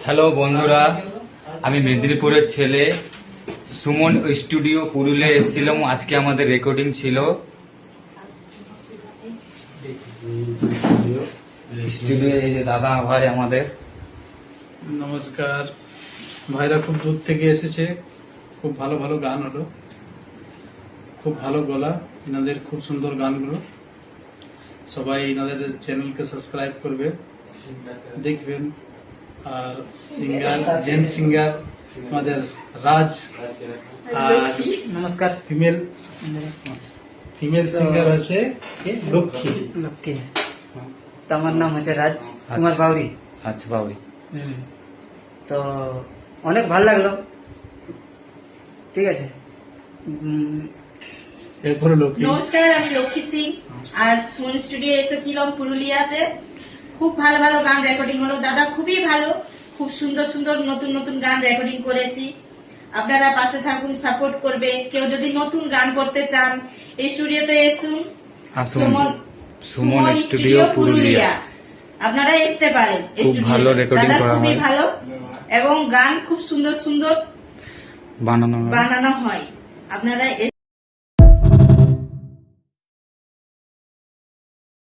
Hello বন্ধুরা, আমি মেদিনীপুরের ছেলে সুমন স্টুডিও পুরুলিয়া এসেছিলাম। আজকে আমাদের রেকর্ডিং ছিল। স্টুডিও এই যে দাদা ভাই আমাদের। নমস্কার ভাইরা, খুব দূর থেকে এসেছে। খুব ভালো ভালো গান হলো, খুব ভালো গলা এনাদের, খুব সুন্দর গানগুলো। সবাই এনাদের চ্যানেলকে সাবস্ক্রাইব করবে, দেখবেন। আর সিঙ্গার, জেন্টস সিঙ্গার আমাদের রাজ, আর নমস্কার। ফিমেল সিঙ্গার আছে লক্ষ্মী। লক্ষ্মী। তো আমার নাম হচ্ছে রাজ কুমার বাউরি। আচ্ছা বাবুই, তো অনেক ভালো লাগলো, ঠিক আছে। এরপরে লক্ষ্মী। নমস্কার, আমি লক্ষ্মী সিং। আজ সুমন স্টুডিও এসেছিলাম পুরুলিয়াতে। খুব ভালো ভালো গান রেকর্ডিং হলো। দাদা খুবই ভালো, খুব সুন্দর সুন্দর নতুন নতুন গান রেকর্ডিং করেছি। আপনারা পাশে থাকুন, সাপোর্ট করবে। কেউ যদি নতুন গান করতে চান এই স্টুডিওতে আসুন, আসুন সুমন স্টুডিও পুরুলিয়া। আপনারা আসতে পারেন। খুব ভালো recording দাদা করা খুবই হয়। ভালো এবং গান খুব সুন্দর সুন্দর বানানো হয়। বানানো হয়। আপনারা